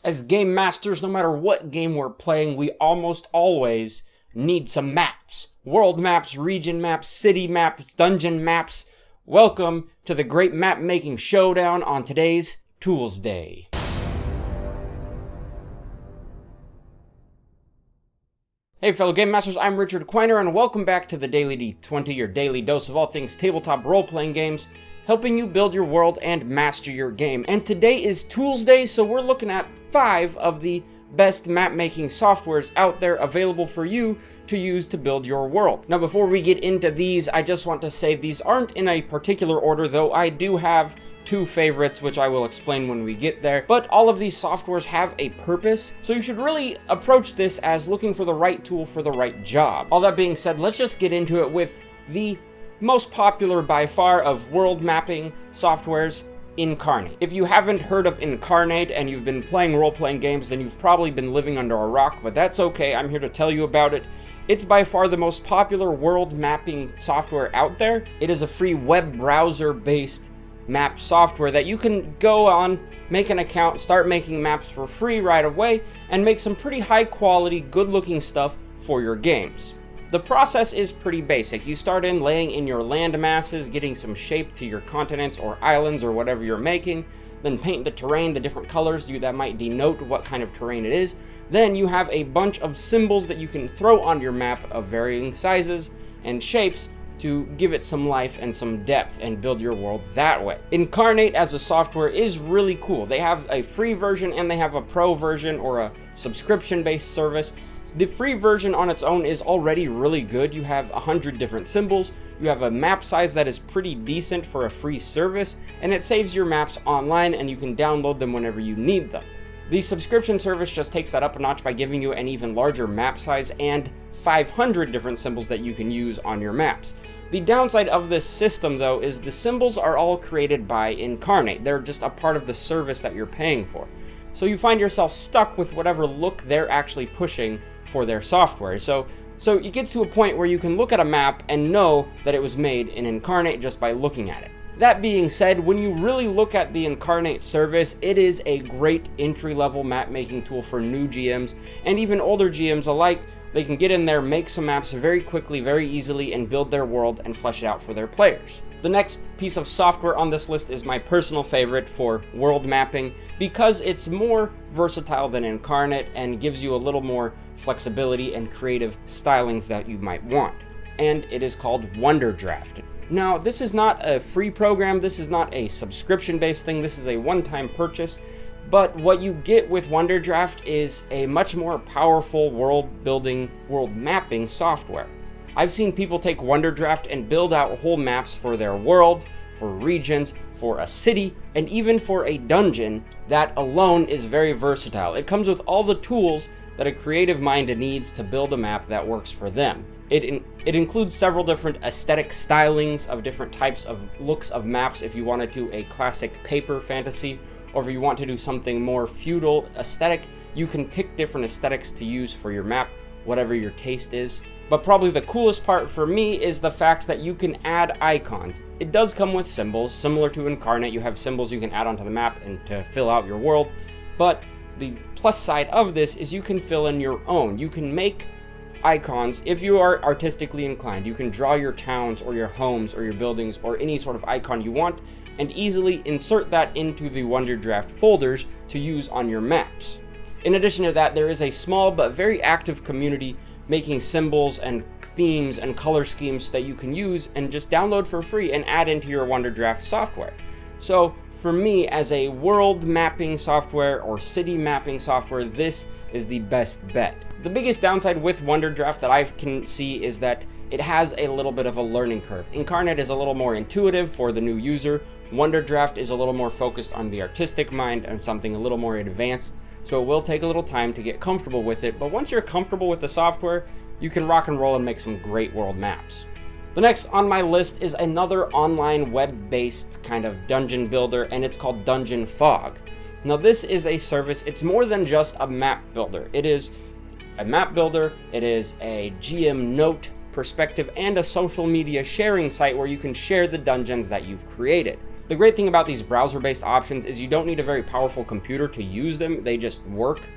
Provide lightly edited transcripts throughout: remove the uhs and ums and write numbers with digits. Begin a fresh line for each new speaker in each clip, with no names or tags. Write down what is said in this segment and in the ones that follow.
As game masters, no matter what game we're playing, we almost always need some maps. World maps, region maps, city maps, dungeon maps. Welcome to the great map making showdown on today's Toolsday. Hey fellow game masters, I'm Richard Quiner and welcome back to the Daily D20, your daily dose of all things tabletop role-playing games, helping you build your world and master your game. And today is Toolsday, so we're looking at 5 of the best map-making softwares out there available for you to use to build your world. Now before we get into these, I just want to say these aren't in a particular order, though I do have 2 favorites, which I will explain when we get there. But all of these softwares have a purpose, so you should really approach this as looking for the right tool for the right job. All that being said, let's just get into it with the most popular by far of world mapping softwares, Inkarnate. If you haven't heard of Inkarnate and you've been playing role-playing games, then you've probably been living under a rock, but that's okay, I'm here to tell you about it. It's by far the most popular world mapping software out there. It is a free web browser-based map software that you can go on, make an account, start making maps for free right away, and make some pretty high-quality, good-looking stuff for your games. The process is pretty basic. You start in laying in your land masses, getting some shape to your continents or islands or whatever you're making, then paint the terrain, the different colors that might denote what kind of terrain it is. Then you have a bunch of symbols that you can throw on your map of varying sizes and shapes to give it some life and some depth and build your world that way. Inkarnate as a software is really cool. They have a free version and they have a pro version or a subscription-based service. The free version on its own is already really good. You have 100 different symbols, you have a map size that is pretty decent for a free service, and it saves your maps online and you can download them whenever you need them. The subscription service just takes that up a notch by giving you an even larger map size and 500 different symbols that you can use on your maps. The downside of this system, though, is the symbols are all created by Inkarnate. They're just a part of the service that you're paying for. So you find yourself stuck with whatever look they're actually pushing for their software. So it gets to a point where you can look at a map and know that it was made in Inkarnate just by looking at it. That being said, when you really look at the Inkarnate service, it is a great entry-level map-making tool for new GMs and even older GMs alike. They can get in there, make some maps very quickly, very easily, and build their world and flesh it out for their players. The next piece of software on this list is my personal favorite for world mapping because it's more versatile than Inkarnate and gives you a little more flexibility and creative stylings that you might want. And it is called WONDERDRAFT. Now, this is not a free program, this is not a subscription-based thing, this is a one-time purchase. But what you get with WONDERDRAFT is a much more powerful world-building, world-mapping software. I've seen people take WONDERDRAFT and build out whole maps for their world, for regions, for a city, and even for a dungeon. That alone is very versatile. It comes with all the tools that a creative mind needs to build a map that works for them. It includes several different aesthetic stylings of different types of looks of maps if you want to do a classic paper fantasy, or if you want to do something more feudal aesthetic, you can pick different aesthetics to use for your map, whatever your taste is. But probably the coolest part for me is the fact that you can add icons. It does come with symbols, similar to Inkarnate. You have symbols you can add onto the map and to fill out your world, but the plus side of this is you can fill in your own. You can make icons if you are artistically inclined. You can draw your towns or your homes or your buildings or any sort of icon you want and easily insert that into the WONDERDRAFT folders to use on your maps. In addition to that, there is a small but very active community making symbols and themes and color schemes that you can use and just download for free and add into your WONDERDRAFT software. So for me, as a world mapping software or city mapping software, this is the best bet. The biggest downside with WONDERDRAFT that I can see is that it has a little bit of a learning curve. Inkarnate is a little more intuitive for the new user. WONDERDRAFT is a little more focused on the artistic mind and something a little more advanced. So it will take a little time to get comfortable with it, but once you're comfortable with the software, you can rock and roll and make some great world maps. The next on my list is another online web-based kind of dungeon builder, and it's called Dungeon Fog. Now this is a service, it's more than just a map builder. It is a map builder, it is a GM note perspective, and a social media sharing site where you can share the dungeons that you've created. The great thing about these browser-based options is you don't need a very powerful computer to use them. They just work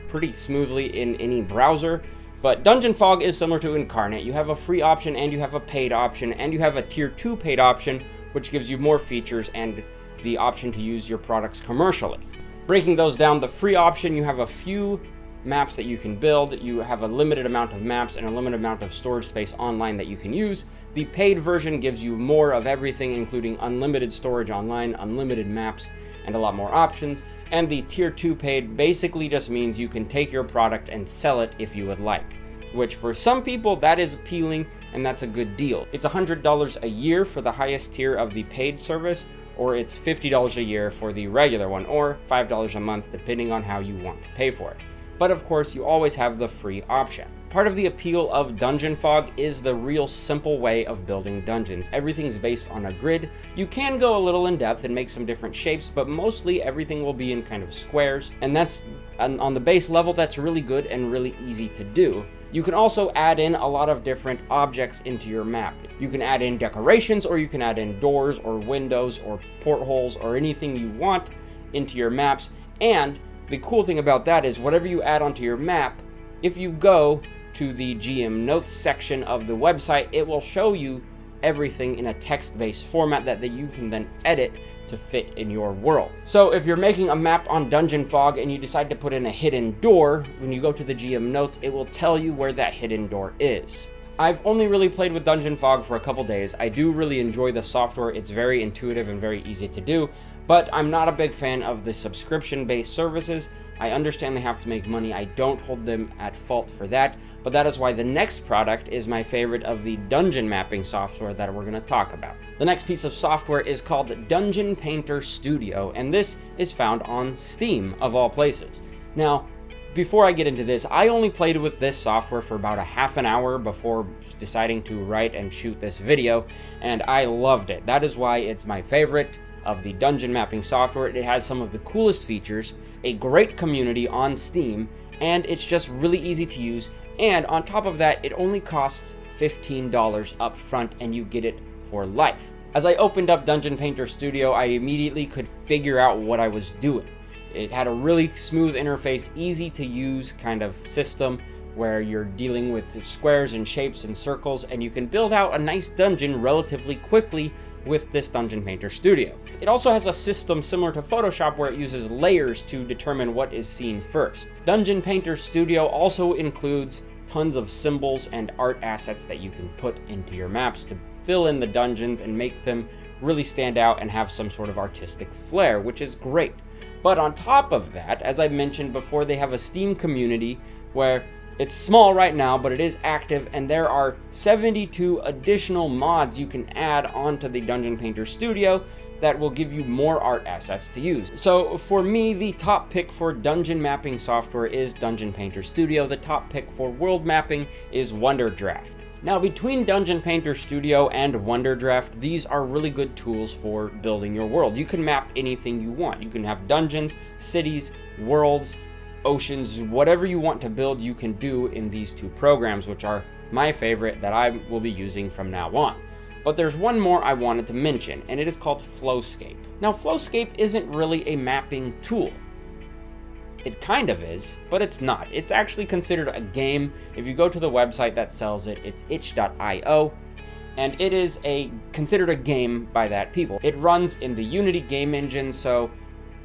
pretty smoothly in any browser. But Dungeon Fog is similar to Incarnate. You have a free option and you have a paid option, and you have a tier 2 paid option, which gives you more features and the option to use your products commercially. Breaking those down, the free option, you have a few maps that you can build. You have a limited amount of maps and a limited amount of storage space online that you can use. The paid version gives you more of everything, including unlimited storage online, unlimited maps, and a lot more options. And the tier 2 paid basically just means you can take your product and sell it if you would like, which for some people that is appealing and that's a good deal. It's $100 a year for the highest tier of the paid service, or it's $50 a year for the regular one, or $5 a month depending on how you want to pay for it. But of course, you always have the free option. Part of the appeal of Dungeon Fog is the real simple way of building dungeons. Everything's based on a grid. You can go a little in depth and make some different shapes, but mostly everything will be in kind of squares, and that's on the base level, that's really good and really easy to do. You can also add in a lot of different objects into your map. You can add in decorations, or you can add in doors or windows or portholes or anything you want into your maps. And the cool thing about that is whatever you add onto your map, if you go to the GM Notes section of the website, it will show you everything in a text-based format that you can then edit to fit in your world. So if you're making a map on Dungeon Fog and you decide to put in a hidden door, when you go to the GM Notes, it will tell you where that hidden door is. I've only really played with Dungeon Fog for a couple days. I do really enjoy the software. It's very intuitive and very easy to do, but I'm not a big fan of the subscription-based services. I understand they have to make money. I don't hold them at fault for that, but that is why the next product is my favorite of the dungeon mapping software that we're going to talk about. The next piece of software is called Dungeon Painter Studio, and this is found on Steam, of all places. Now, before I get into this, I only played with this software for about a half an hour before deciding to write and shoot this video, and I loved it. That is why it's my favorite of the dungeon mapping software. It has some of the coolest features, a great community on Steam, and it's just really easy to use. And on top of that, it only costs $15 up front and you get it for life. As I opened up Dungeon Painter Studio, I immediately could figure out what I was doing. It had a really smooth interface, easy to use kind of system where you're dealing with squares and shapes and circles, and you can build out a nice dungeon relatively quickly with this Dungeon Painter Studio. It also has a system similar to Photoshop where it uses layers to determine what is seen first. Dungeon Painter Studio also includes tons of symbols and art assets that you can put into your maps to fill in the dungeons and make them really stand out and have some sort of artistic flair, which is great. But on top of that, as I mentioned before, they have a Steam community where it's small right now, but it is active, and there are 72 additional mods you can add onto the Dungeon Painter Studio that will give you more art assets to use. So for me, the top pick for dungeon mapping software is Dungeon Painter Studio. The top pick for world mapping is WONDERDRAFT. Now, between Dungeon Painter Studio and WONDERDRAFT, these are really good tools for building your world. You can map anything you want. You can have dungeons, cities, worlds, oceans, whatever you want to build, you can do in these two programs, which are my favorite that I will be using from now on. But there's one more I wanted to mention, and it is called Flowscape. Now, Flowscape isn't really a mapping tool. It kind of is, but it's not. It's actually considered a game. If you go to the website that sells it, it's itch.io, and it is considered a game by that people. It runs in the Unity game engine, so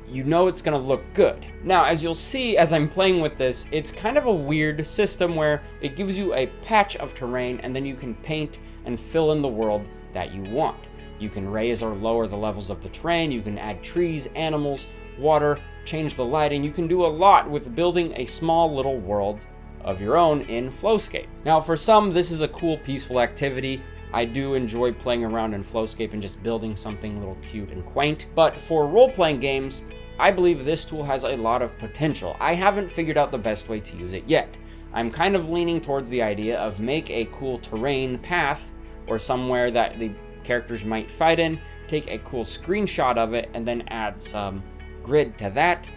you know it's gonna look good. Now, as you'll see as I'm playing with this, it's kind of a weird system where it gives you a patch of terrain and then you can paint and fill in the world that you want. You can raise or lower the levels of the terrain, you can add trees, animals, water, change the lighting. You can do a lot with building a small little world of your own in Flowscape. Now, for some, this is a cool, peaceful activity. I do enjoy playing around in Flowscape and just building something a little cute and quaint. But for role-playing games, I believe this tool has a lot of potential. I haven't figured out the best way to use it yet. I'm kind of leaning towards the idea of make a cool terrain path or somewhere that the characters might fight in, take a cool screenshot of it, and then add some grid to that.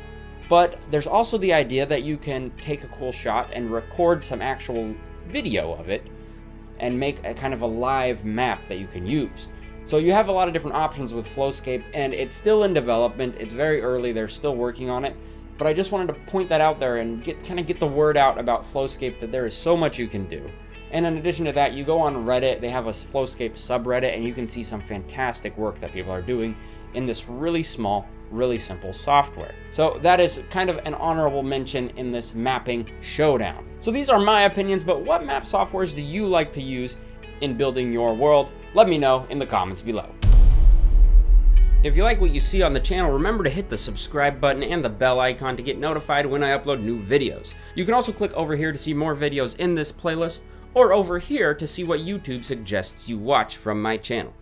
But there's also the idea that you can take a cool shot and record some actual video of it and make a kind of a live map that you can use. So you have a lot of different options with Flowscape, and it's still in development. It's very early, they're still working on it. But I just wanted to point that out there and kind of get the word out about Flowscape, that there is so much you can do. And in addition to that, you go on Reddit, they have a Flowscape subreddit, and you can see some fantastic work that people are doing in this really small, really simple software. So that is kind of an honorable mention in this mapping showdown. So these are my opinions, but what map softwares do you like to use in building your world? Let me know in the comments below. If you like what you see on the channel, remember to hit the subscribe button and the bell icon to get notified when I upload new videos. You can also click over here to see more videos in this playlist, or over here to see what YouTube suggests you watch from my channel.